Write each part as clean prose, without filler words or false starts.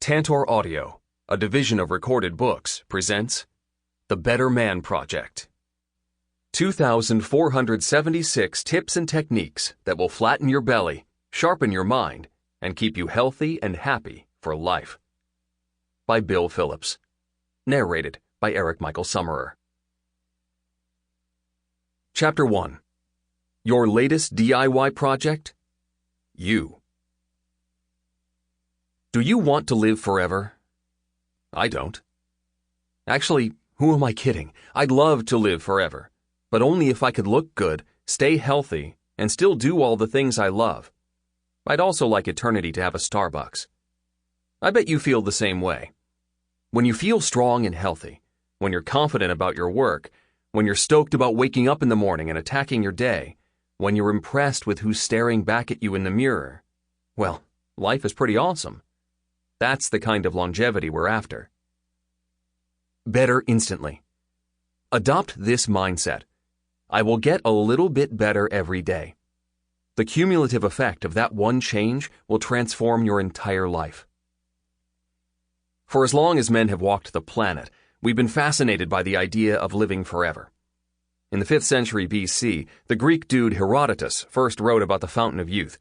Tantor Audio, a division of Recorded Books, presents The Better Man Project. 2,476 tips and techniques that will flatten your belly, sharpen your mind, and keep you healthy and happy for life. By Bill Phillips. Narrated by Eric Michael Summerer. Chapter 1. Your latest DIY project? You. Do you want to live forever? I don't. Actually, who am I kidding? I'd love to live forever, but only if I could look good, stay healthy, and still do all the things I love. I'd also like eternity to have a Starbucks. I bet you feel the same way. When you feel strong and healthy, when you're confident about your work, when you're stoked about waking up in the morning and attacking your day, when you're impressed with who's staring back at you in the mirror, well, life is pretty awesome. That's the kind of longevity we're after. Better instantly. Adopt this mindset. I will get a little bit better every day. The cumulative effect of that one change will transform your entire life. For as long as men have walked the planet, we've been fascinated by the idea of living forever. In the 5th century BC, the Greek dude Herodotus first wrote about the fountain of youth.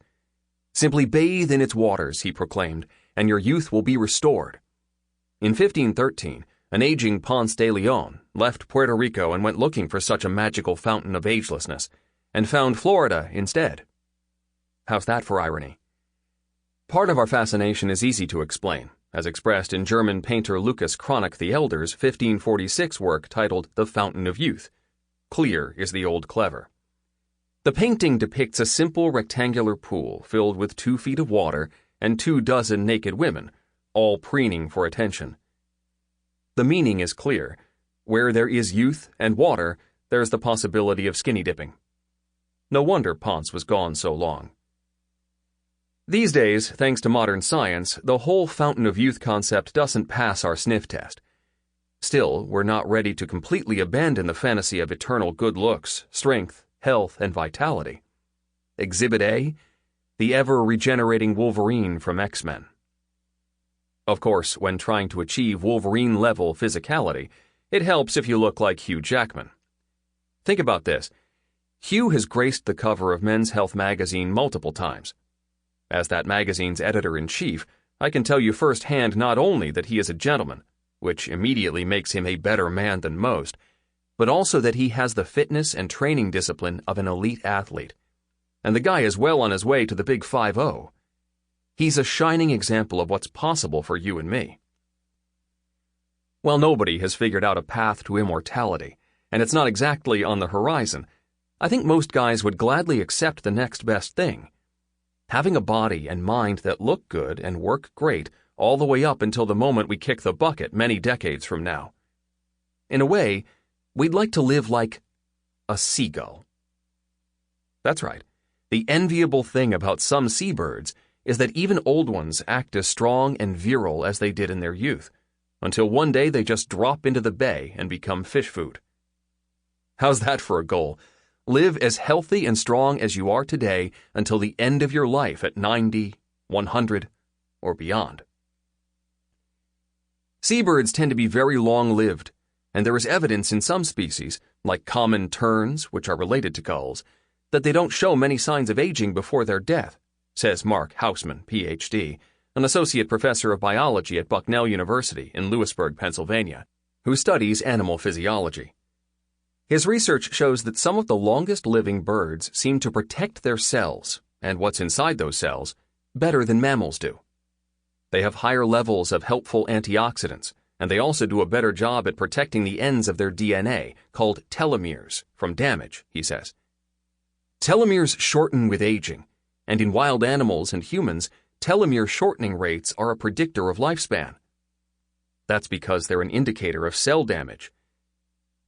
Simply bathe in its waters, he proclaimed, and your youth will be restored. In 1513, an aging Ponce de Leon left Puerto Rico and went looking for such a magical fountain of agelessness, and found Florida instead. How's that for irony? Part of our fascination is easy to explain, as expressed in German painter Lucas Cranach the Elder's 1546 work titled The Fountain of Youth. Clear is the old clever. The painting depicts a simple rectangular pool filled with 2 feet of water and 24 naked women, all preening for attention. The meaning is clear. Where there is youth and water, there's the possibility of skinny dipping. No wonder Ponce was gone so long. These days, thanks to modern science, the whole fountain of youth concept doesn't pass our sniff test. Still, we're not ready to completely abandon the fantasy of eternal good looks, strength, health, and vitality. Exhibit A, the ever-regenerating Wolverine from X-Men. Of course, when trying to achieve Wolverine-level physicality, it helps if you look like Hugh Jackman. Think about this. Hugh has graced the cover of Men's Health magazine multiple times. As that magazine's editor-in-chief, I can tell you firsthand not only that he is a gentleman, which immediately makes him a better man than most, but also that he has the fitness and training discipline of an elite athlete. And the guy is well on his way to the big 5-0. He's a shining example of what's possible for you and me. While nobody has figured out a path to immortality, and it's not exactly on the horizon, I think most guys would gladly accept the next best thing. Having a body and mind that look good and work great all the way up until the moment we kick the bucket many decades from now. In a way, we'd like to live like a seagull. That's right. The enviable thing about some seabirds is that even old ones act as strong and virile as they did in their youth, until one day they just drop into the bay and become fish food. How's that for a goal? Live as healthy and strong as you are today until the end of your life at 90, 100, or beyond. Seabirds tend to be very long-lived, and there is evidence in some species, like common terns, which are related to gulls, that they don't show many signs of aging before their death, says Mark Hausman, Ph.D., an associate professor of biology at Bucknell University in Lewisburg, Pennsylvania, who studies animal physiology. His research shows that some of the longest-living birds seem to protect their cells, and what's inside those cells, better than mammals do. They have higher levels of helpful antioxidants, and they also do a better job at protecting the ends of their DNA, called telomeres, from damage, he says. Telomeres shorten with aging, and in wild animals and humans, telomere shortening rates are a predictor of lifespan. That's because they're an indicator of cell damage.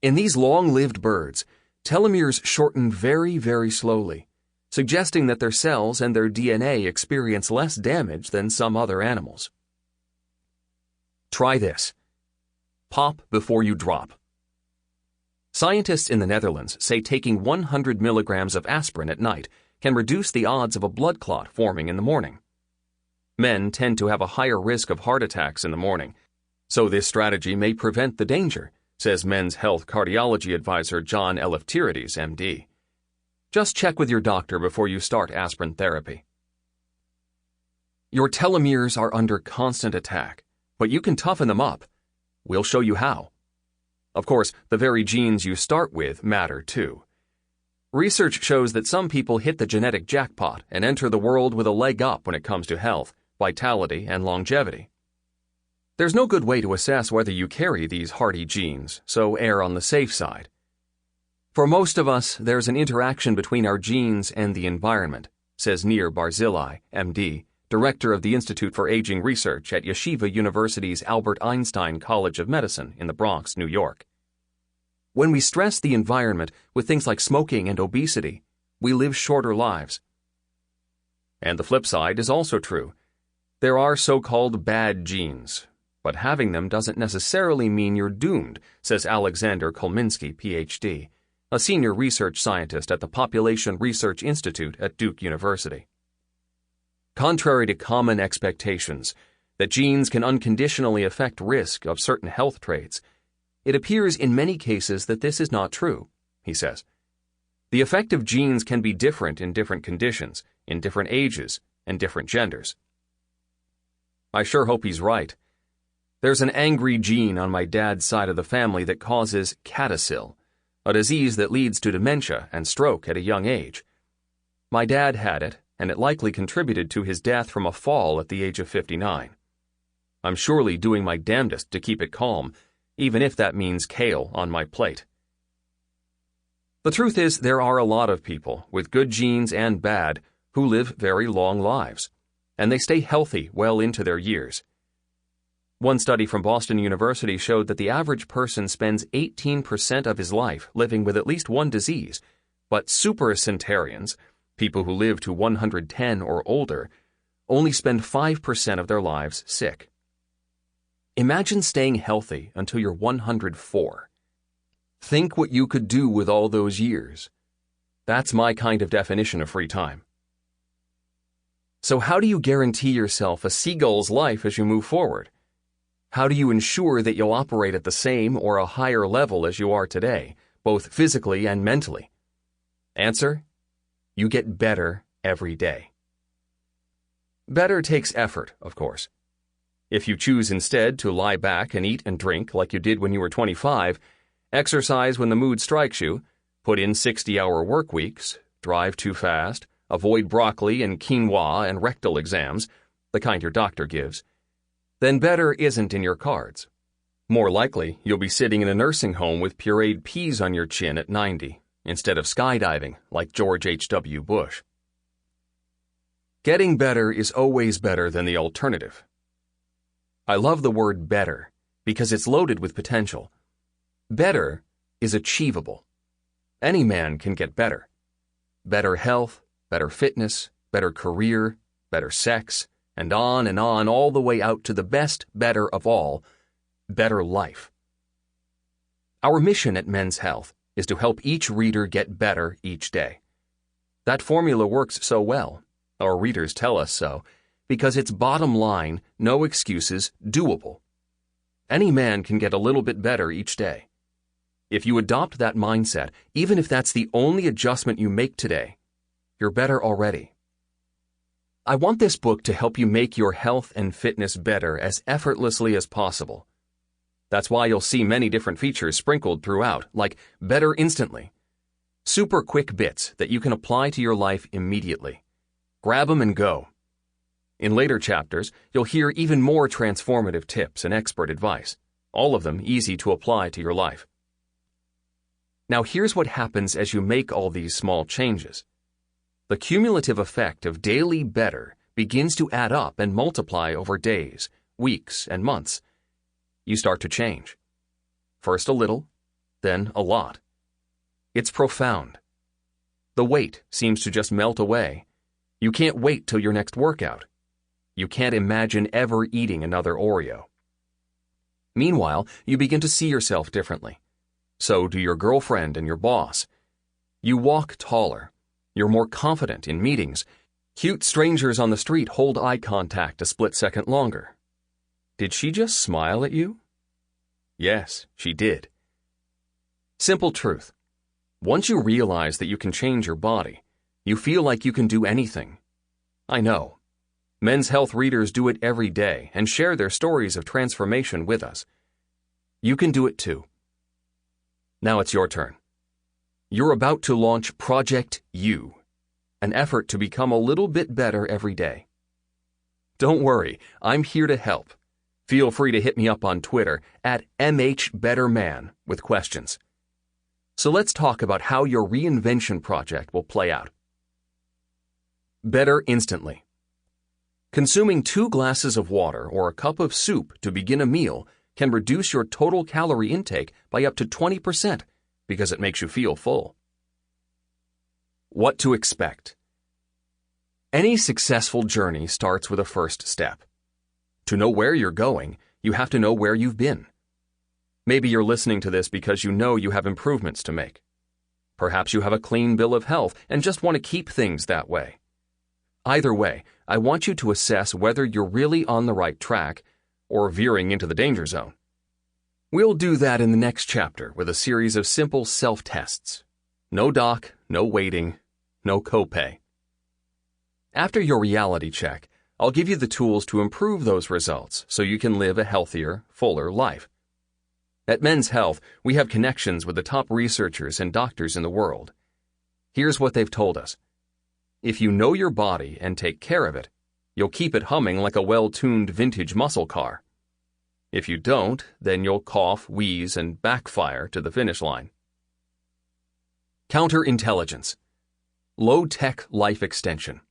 In these long-lived birds, telomeres shorten very, very slowly, suggesting that their cells and their DNA experience less damage than some other animals. Try this. Pop before you drop. Scientists in the Netherlands say taking 100 milligrams of aspirin at night can reduce the odds of a blood clot forming in the morning. Men tend to have a higher risk of heart attacks in the morning, so this strategy may prevent the danger, says Men's Health Cardiology Advisor John Eleftherides, MD. Just check with your doctor before you start aspirin therapy. Your telomeres are under constant attack, but you can toughen them up. We'll show you how. Of course, the very genes you start with matter too. Research shows that some people hit the genetic jackpot and enter the world with a leg up when it comes to health, vitality, and longevity. There's no good way to assess whether you carry these hardy genes, so err on the safe side. For most of us, there's an interaction between our genes and the environment, says Nir Barzilai, MD, Director of the Institute for Aging Research at Yeshiva University's Albert Einstein College of Medicine in the Bronx, New York. When we stress the environment with things like smoking and obesity, we live shorter lives. And the flip side is also true. There are so-called bad genes, but having them doesn't necessarily mean you're doomed, says Alexander Kolminsky, Ph.D., a senior research scientist at the Population Research Institute at Duke University. Contrary to common expectations that genes can unconditionally affect risk of certain health traits, it appears in many cases that this is not true, he says. The effect of genes can be different in different conditions, in different ages, and different genders. I sure hope he's right. There's an angry gene on my dad's side of the family that causes CADASIL, a disease that leads to dementia and stroke at a young age. My dad had it, and it likely contributed to his death from a fall at the age of 59. I'm surely doing my damnedest to keep it calm, even if that means kale on my plate. The truth is, there are a lot of people, with good genes and bad, who live very long lives, and they stay healthy well into their years. One study from Boston University showed that the average person spends 18% of his life living with at least one disease, but supercentenarians, people who live to 110 or older, only spend 5% of their lives sick. Imagine staying healthy until you're 104. Think what you could do with all those years. That's my kind of definition of free time. So how do you guarantee yourself a seagull's life as you move forward? How do you ensure that you'll operate at the same or a higher level as you are today, both physically and mentally? Answer: you get better every day. Better takes effort, of course. If you choose instead to lie back and eat and drink like you did when you were 25, exercise when the mood strikes you, put in 60-hour work weeks, drive too fast, avoid broccoli and quinoa and rectal exams, the kind your doctor gives, then better isn't in your cards. More likely, you'll be sitting in a nursing home with pureed peas on your chin at 90, instead of skydiving like George H.W. Bush. Getting better is always better than the alternative. I love the word better because it's loaded with potential. Better is achievable. Any man can get better. Better health, better fitness, better career, better sex, and on all the way out to the best, better of all, better life. Our mission at Men's Health is to help each reader get better each day. That formula works so well, our readers tell us so, because it's bottom line, no excuses, doable. Any man can get a little bit better each day. If you adopt that mindset, even if that's the only adjustment you make today, you're better already. I want this book to help you make your health and fitness better as effortlessly as possible. That's why you'll see many different features sprinkled throughout, like Better Instantly. Super quick bits that you can apply to your life immediately. Grab them and go. In later chapters, you'll hear even more transformative tips and expert advice, all of them easy to apply to your life. Now here's what happens as you make all these small changes. The cumulative effect of daily better begins to add up and multiply over days, weeks, and months. You start to change. First a little, then a lot. It's profound. The weight seems to just melt away. You can't wait till your next workout. You can't imagine ever eating another Oreo. Meanwhile, you begin to see yourself differently. So do your girlfriend and your boss. You walk taller. You're more confident in meetings. Cute strangers on the street hold eye contact a split second longer. Did she just smile at you? Yes, she did. Simple truth. Once you realize that you can change your body, you feel like you can do anything. I know. Men's Health readers do it every day and share their stories of transformation with us. You can do it too. Now it's your turn. You're about to launch Project You, an effort to become a little bit better every day. Don't worry, I'm here to help. Feel free to hit me up on Twitter at MHBetterMan with questions. So let's talk about how your reinvention project will play out. Better instantly. Consuming 2 glasses of water or a cup of soup to begin a meal can reduce your total calorie intake by up to 20% because it makes you feel full. What to expect. Any successful journey starts with a first step. To know where you're going, you have to know where you've been. Maybe you're listening to this because you know you have improvements to make. Perhaps you have a clean bill of health and just want to keep things that way. Either way, I want you to assess whether you're really on the right track or veering into the danger zone. We'll do that in the next chapter with a series of simple self-tests. No doc, no waiting, no copay. After your reality check, I'll give you the tools to improve those results so you can live a healthier, fuller life. At Men's Health, we have connections with the top researchers and doctors in the world. Here's what they've told us. If you know your body and take care of it, you'll keep it humming like a well-tuned vintage muscle car. If you don't, then you'll cough, wheeze, and backfire to the finish line. Counterintelligence. Low-tech life extension.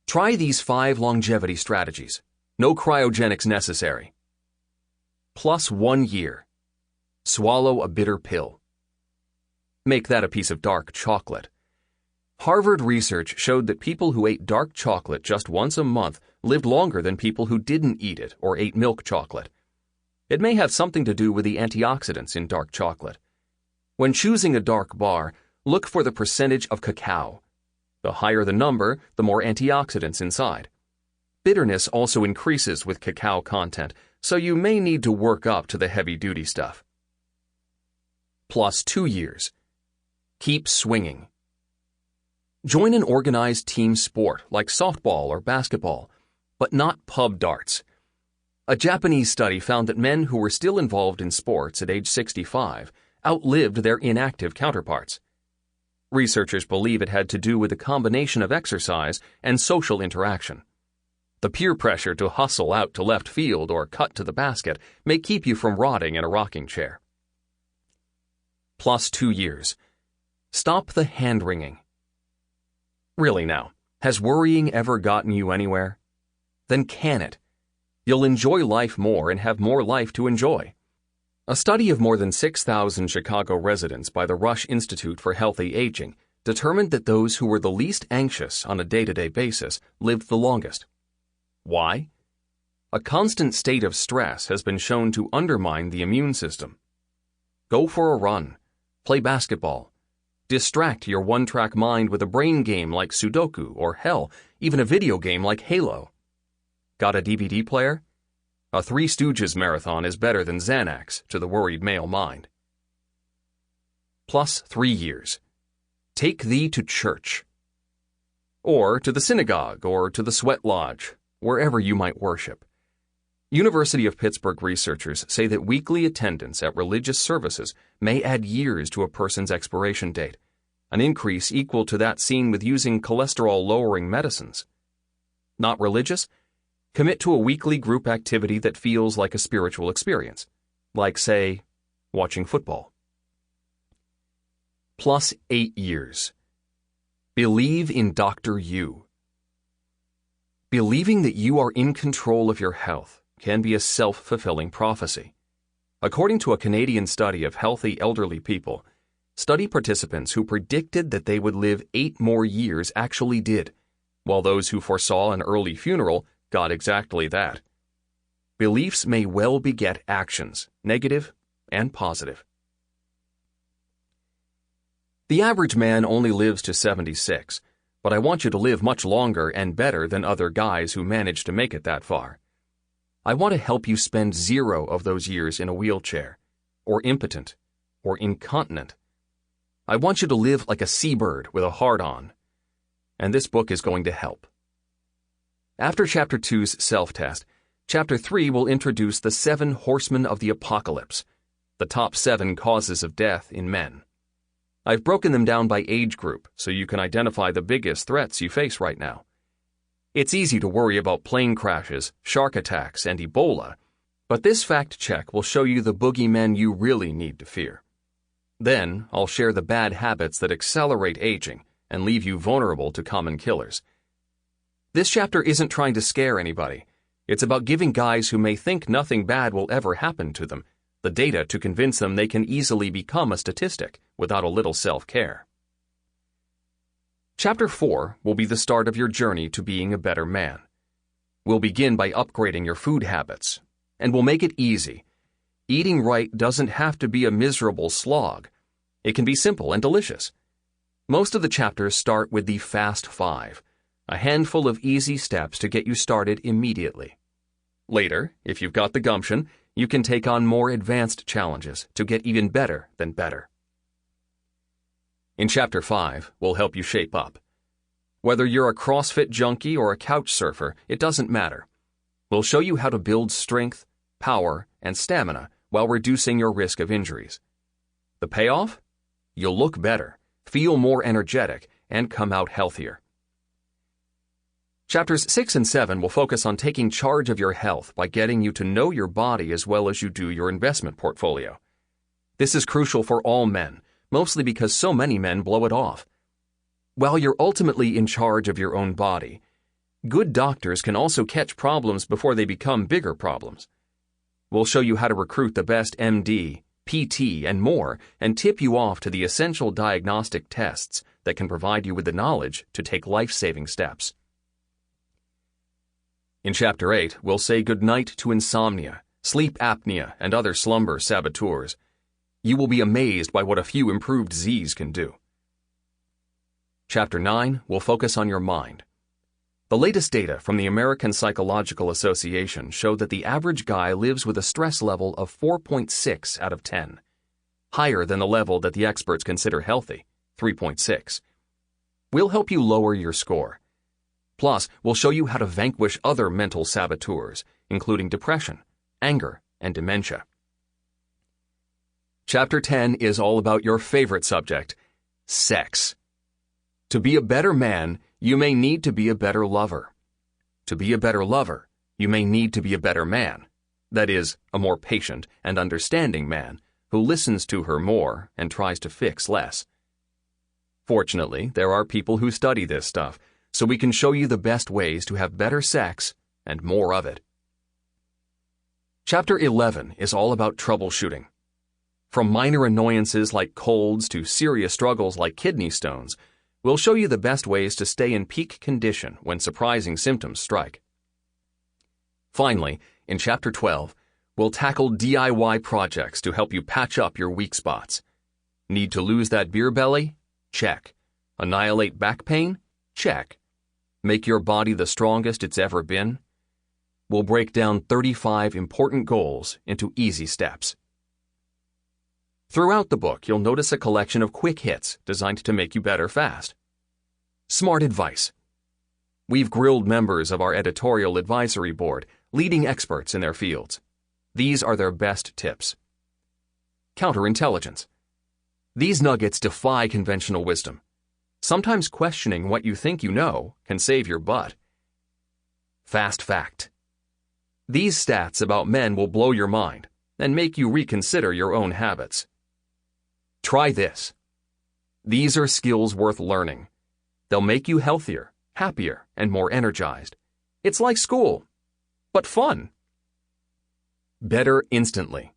Try these 5 longevity strategies. No cryogenics necessary. Plus 1 year. Swallow a bitter pill. Make that a piece of dark chocolate. Harvard research showed that people who ate dark chocolate just once a month lived longer than people who didn't eat it or ate milk chocolate. It may have something to do with the antioxidants in dark chocolate. When choosing a dark bar, look for the percentage of cacao. The higher the number, the more antioxidants inside. Bitterness also increases with cacao content, so you may need to work up to the heavy-duty stuff. Plus 2 years. Keep swinging. Join an organized team sport like softball or basketball, but not pub darts. A Japanese study found that men who were still involved in sports at age 65 outlived their inactive counterparts. Researchers believe it had to do with a combination of exercise and social interaction. The peer pressure to hustle out to left field or cut to the basket may keep you from rotting in a rocking chair. Plus 2 years. Stop the hand-wringing. Really now, has worrying ever gotten you anywhere? Then can it? You'll enjoy life more and have more life to enjoy. A study of more than 6,000 Chicago residents by the Rush Institute for Healthy Aging determined that those who were the least anxious on a day-to-day basis lived the longest. Why? A constant state of stress has been shown to undermine the immune system. Go for a run. Play basketball. Distract your one-track mind with a brain game like Sudoku or hell, even a video game like Halo. Got a DVD player? A Three Stooges marathon is better than Xanax to the worried male mind. Plus 3 years. Take thee to church. Or to the synagogue or to the sweat lodge, wherever you might worship. University of Pittsburgh researchers say that weekly attendance at religious services may add years to a person's expiration date, an increase equal to that seen with using cholesterol-lowering medicines. Not religious? Commit to a weekly group activity that feels like a spiritual experience, like, say, watching football. Plus 8 years. Believe in Dr. You. Believing that you are in control of your health can be a self-fulfilling prophecy. According to a Canadian study of healthy elderly people, study participants who predicted that they would live 8 more years actually did, while those who foresaw an early funeral got exactly that. Beliefs may well beget actions, negative and positive. The average man only lives to 76, but I want you to live much longer and better than other guys who managed to make it that far. I want to help you spend 0 of those years in a wheelchair, or impotent, or incontinent. I want you to live like a seabird with a heart on. And this book is going to help. After Chapter 2's self-test, Chapter 3 will introduce the 7 horsemen of the apocalypse, the top 7 causes of death in men. I've broken them down by age group so you can identify the biggest threats you face right now. It's easy to worry about plane crashes, shark attacks, and Ebola, but this fact check will show you the boogeymen you really need to fear. Then, I'll share the bad habits that accelerate aging and leave you vulnerable to common killers. This chapter isn't trying to scare anybody. It's about giving guys who may think nothing bad will ever happen to them the data to convince them they can easily become a statistic without a little self-care. Chapter 4 will be the start of your journey to being a better man. We'll begin by upgrading your food habits, and we'll make it easy. Eating right doesn't have to be a miserable slog. It can be simple and delicious. Most of the chapters start with the Fast 5, a handful of easy steps to get you started immediately. Later, if you've got the gumption, you can take on more advanced challenges to get even better than better. In Chapter 5, we'll help you shape up. Whether you're a CrossFit junkie or a couch surfer, it doesn't matter. We'll show you how to build strength, power, and stamina while reducing your risk of injuries. The payoff? You'll look better, feel more energetic, and come out healthier. Chapters 6 and 7 will focus on taking charge of your health by getting you to know your body as well as you do your investment portfolio. This is crucial for all men, mostly because so many men blow it off. While you're ultimately in charge of your own body, good doctors can also catch problems before they become bigger problems. We'll show you how to recruit the best MD, PT, and more, and tip you off to the essential diagnostic tests that can provide you with the knowledge to take life-saving steps. In Chapter 8, we'll say goodnight to insomnia, sleep apnea, and other slumber saboteurs. You will be amazed by what a few improved Z's can do. Chapter 9 will focus on your mind. The latest data from the American Psychological Association show that the average guy lives with a stress level of 4.6 out of 10, higher than the level that the experts consider healthy, 3.6. We'll help you lower your score. Plus, we'll show you how to vanquish other mental saboteurs, including depression, anger, and dementia. Chapter 10 is all about your favorite subject, sex. To be a better man, you may need to be a better lover. To be a better lover, you may need to be a better man. That is, a more patient and understanding man who listens to her more and tries to fix less. Fortunately, there are people who study this stuff, so we can show you the best ways to have better sex and more of it. Chapter 11 is all about troubleshooting. From minor annoyances like colds to serious struggles like kidney stones, we'll show you the best ways to stay in peak condition when surprising symptoms strike. Finally, in Chapter 12, we'll tackle DIY projects to help you patch up your weak spots. Need to lose that beer belly? Check. Annihilate back pain? Check. Make your body the strongest it's ever been? We'll break down 35 important goals into easy steps. Throughout the book, you'll notice a collection of quick hits designed to make you better fast. Smart advice. We've grilled members of our editorial advisory board, leading experts in their fields. These are their best tips. Counterintelligence. These nuggets defy conventional wisdom. Sometimes questioning what you think you know can save your butt. Fast fact. These stats about men will blow your mind and make you reconsider your own habits. Try this. These are skills worth learning. They'll make you healthier, happier, and more energized. It's like school, but fun. Better instantly.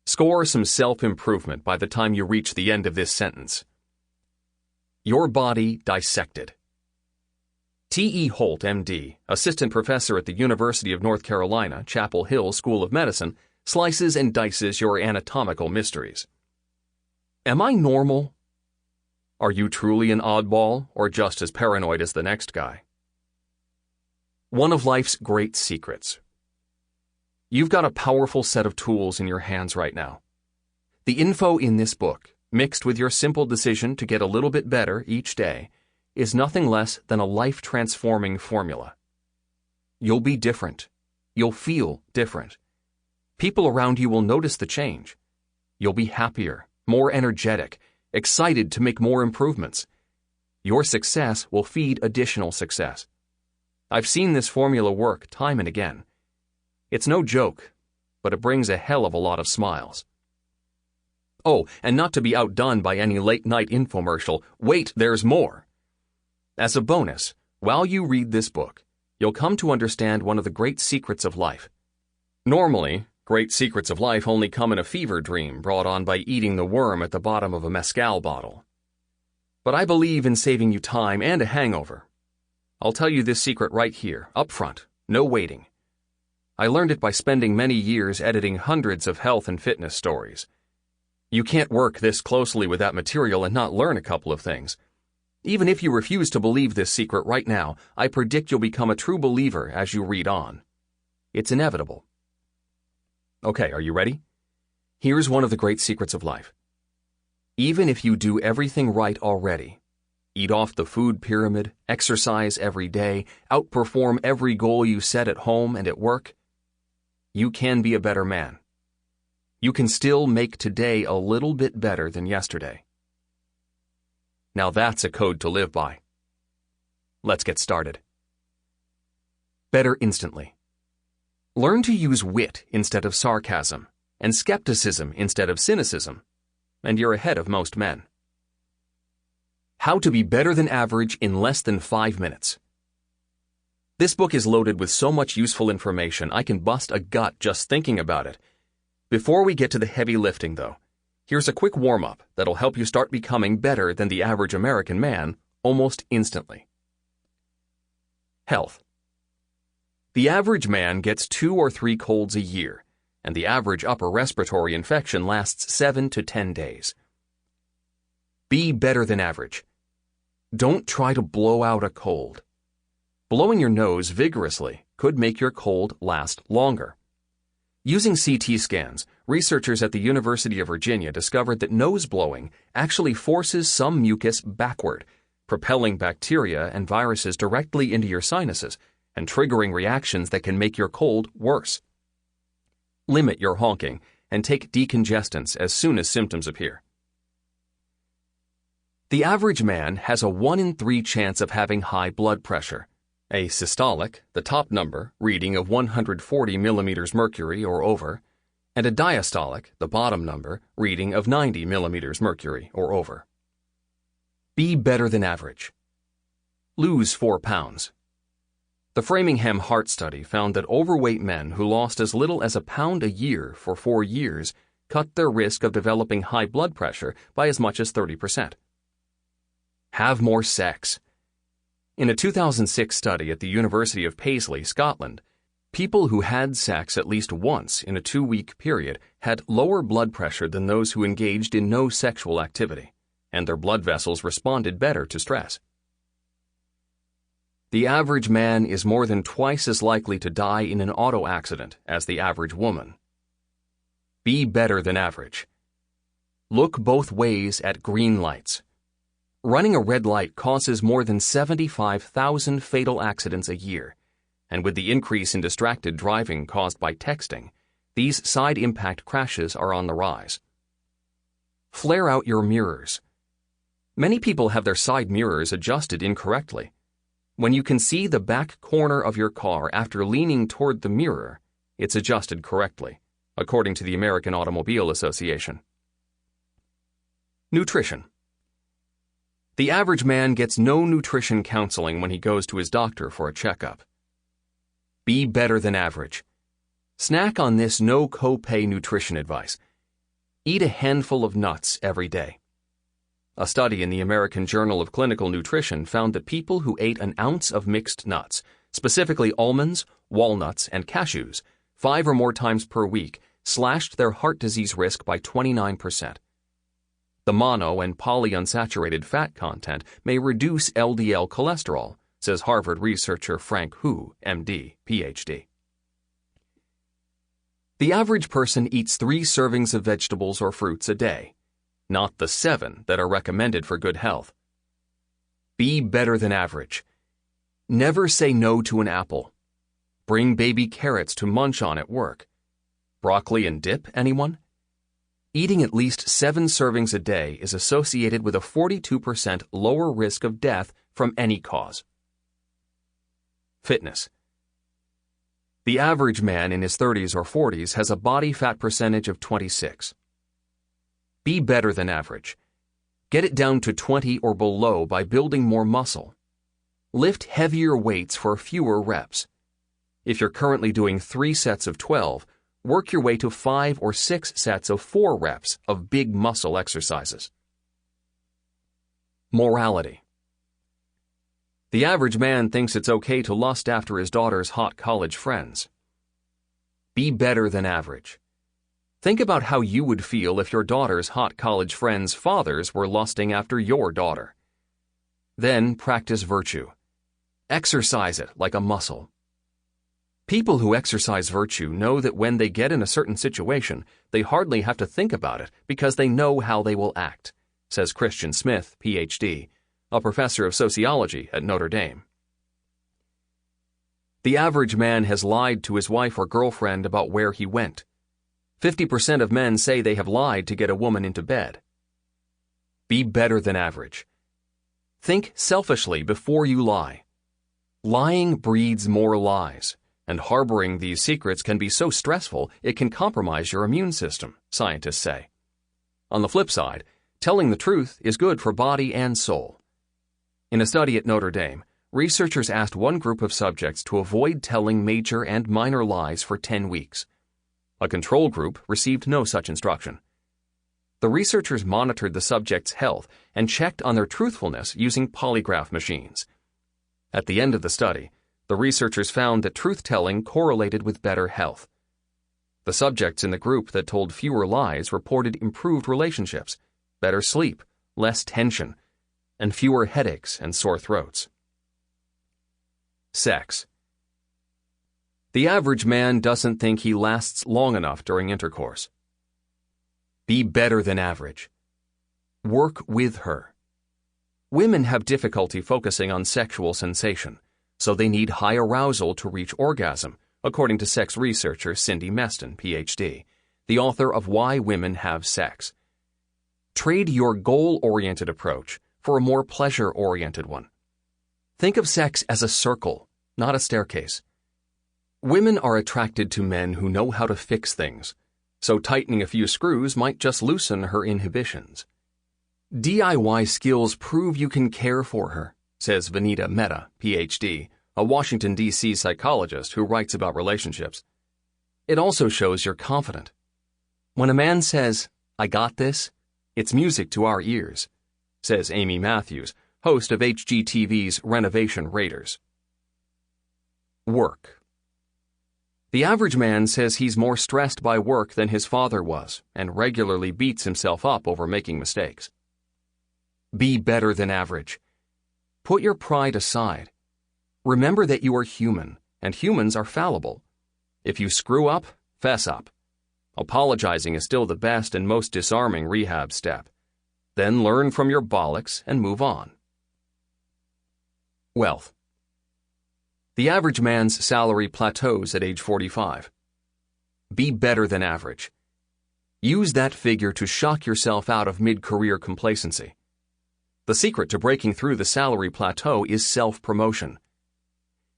Score some self-improvement by the time you reach the end of this sentence. Your body dissected. T.E. Holt, M.D., assistant professor at the University of North Carolina, Chapel Hill School of Medicine, slices and dices your anatomical mysteries. Am I normal? Are you truly an oddball or just as paranoid as the next guy? One of life's great secrets. You've got a powerful set of tools in your hands right now. The info in this book, mixed with your simple decision to get a little bit better each day, is nothing less than a life-transforming formula. You'll be different. You'll feel different. People around you will notice the change. You'll be happier, more energetic, excited to make more improvements. Your success will feed additional success. I've seen this formula work time and again. It's no joke, but it brings a hell of a lot of smiles. Oh, and not to be outdone by any late-night infomercial, wait, there's more. As a bonus, while you read this book, you'll come to understand one of the great secrets of life. Normally, great secrets of life only come in a fever dream brought on by eating the worm at the bottom of a mezcal bottle. But I believe in saving you time and a hangover. I'll tell you this secret right here, up front, no waiting. I learned it by spending many years editing hundreds of health and fitness stories. You can't work this closely with that material and not learn a couple of things. Even if you refuse to believe this secret right now, I predict you'll become a true believer as you read on. It's inevitable. Okay, are you ready? Here's one of the great secrets of life. Even if you do everything right already, eat off the food pyramid, exercise every day, outperform every goal you set at home and at work, you can be a better man. You can still make today a little bit better than yesterday. Now that's a code to live by. Let's get started. Better instantly. Learn to use wit instead of sarcasm, and skepticism instead of cynicism, and you're ahead of most men. How to be better than average in less than 5 minutes. This book is loaded with so much useful information I can bust a gut just thinking about it. Before we get to the heavy lifting, though, here's a quick warm-up that'll help you start becoming better than the average American man almost instantly. Health. The average man gets 2 or 3 colds a year, and the average upper respiratory infection lasts 7 to 10 days. Be better than average. Don't try to blow out a cold. Blowing your nose vigorously could make your cold last longer. Using CT scans, researchers at the University of Virginia discovered that nose blowing actually forces some mucus backward, propelling bacteria and viruses directly into your sinuses and triggering reactions that can make your cold worse. Limit your honking and take decongestants as soon as symptoms appear. The average man has a 1 in 3 chance of having high blood pressure. A systolic, the top number, reading of 140 millimeters mercury or over, and a diastolic, the bottom number, reading of 90 millimeters mercury or over. Be better than average. Lose 4 pounds. The Framingham Heart Study found that overweight men who lost as little as a pound a year for 4 years cut their risk of developing high blood pressure by as much as 30%. Have more sex. In a 2006 study at the University of Paisley, Scotland, people who had sex at least once in a 2-week period had lower blood pressure than those who engaged in no sexual activity, and their blood vessels responded better to stress. The average man is more than twice as likely to die in an auto accident as the average woman. Be better than average. Look both ways at green lights. Running a red light causes more than 75,000 fatal accidents a year, and with the increase in distracted driving caused by texting, these side impact crashes are on the rise. Flare out your mirrors. Many people have their side mirrors adjusted incorrectly. When you can see the back corner of your car after leaning toward the mirror, it's adjusted correctly, according to the American Automobile Association. Nutrition. The average man gets no nutrition counseling when he goes to his doctor for a checkup. Be better than average. Snack on this no copay nutrition advice. Eat a handful of nuts every day. A study in the American Journal of Clinical Nutrition found that people who ate an ounce of mixed nuts, specifically almonds, walnuts, and cashews, 5 or more times per week, slashed their heart disease risk by 29%. The mono and polyunsaturated fat content may reduce LDL cholesterol, says Harvard researcher Frank Hu, MD, PhD. The average person eats 3 servings of vegetables or fruits a day, not the 7 that are recommended for good health. Be better than average. Never say no to an apple. Bring baby carrots to munch on at work. Broccoli and dip, anyone? Eating at least 7 servings a day is associated with a 42% lower risk of death from any cause. Fitness. The average man in his 30s or 40s has a body fat percentage of 26. Be better than average. Get it down to 20 or below by building more muscle. Lift heavier weights for fewer reps. If you're currently doing 3 sets of 12, work your way to 5 or 6 sets of 4 reps of big muscle exercises. Morality. The average man thinks it's okay to lust after his daughter's hot college friends. Be better than average. Think about how you would feel if your daughter's hot college friends' fathers were lusting after your daughter. Then practice virtue. Exercise it like a muscle. People who exercise virtue know that when they get in a certain situation, they hardly have to think about it because they know how they will act, says Christian Smith, Ph.D., a professor of sociology at Notre Dame. The average man has lied to his wife or girlfriend about where he went. 50% of men say they have lied to get a woman into bed. Be better than average. Think selfishly before you lie. Lying breeds more lies, and harboring these secrets can be so stressful it can compromise your immune system, scientists say. On the flip side, telling the truth is good for body and soul. In a study at Notre Dame, researchers asked one group of subjects to avoid telling major and minor lies for 10 weeks. A control group received no such instruction. The researchers monitored the subjects' health and checked on their truthfulness using polygraph machines. At the end of the study, the researchers found that truth-telling correlated with better health. The subjects in the group that told fewer lies reported improved relationships, better sleep, less tension, and fewer headaches and sore throats. Sex. The average man doesn't think he lasts long enough during intercourse. Be better than average. Work with her. Women have difficulty focusing on sexual sensation, so they need high arousal to reach orgasm, according to sex researcher Cindy Meston, Ph.D., the author of Why Women Have Sex. Trade your goal-oriented approach for a more pleasure-oriented one. Think of sex as a circle, not a staircase. Women are attracted to men who know how to fix things, so tightening a few screws might just loosen her inhibitions. DIY skills prove you can care for her, says Vanita Mehta, Ph.D., a Washington, D.C. psychologist who writes about relationships. It also shows you're confident. When a man says, "I got this," it's music to our ears, says Amy Matthews, host of HGTV's Renovation Raiders. Work. The average man says he's more stressed by work than his father was and regularly beats himself up over making mistakes. Be better than average. Put your pride aside. Remember that you are human, and humans are fallible. If you screw up, fess up. Apologizing is still the best and most disarming rehab step. Then learn from your bollocks and move on. Wealth. The average man's salary plateaus at age 45. Be better than average. Use that figure to shock yourself out of mid-career complacency. The secret to breaking through the salary plateau is self-promotion.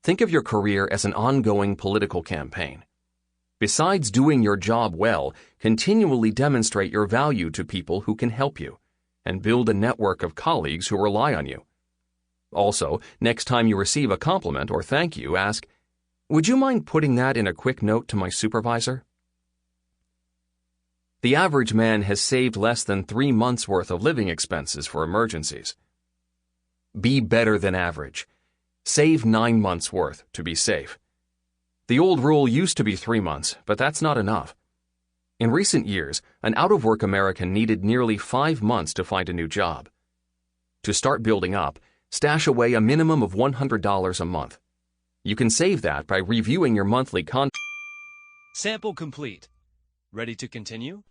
Think of your career as an ongoing political campaign. Besides doing your job well, continually demonstrate your value to people who can help you, and build a network of colleagues who rely on you. Also, next time you receive a compliment or thank you, ask, "Would you mind putting that in a quick note to my supervisor?" The average man has saved less than 3 months' worth of living expenses for emergencies. Be better than average. Save 9 months' worth to be safe. The old rule used to be 3 months, but that's not enough. In recent years, an out-of-work American needed nearly 5 months to find a new job. To start building up, stash away a minimum of $100 a month. You can save that by reviewing your monthly Sample complete. Ready to continue?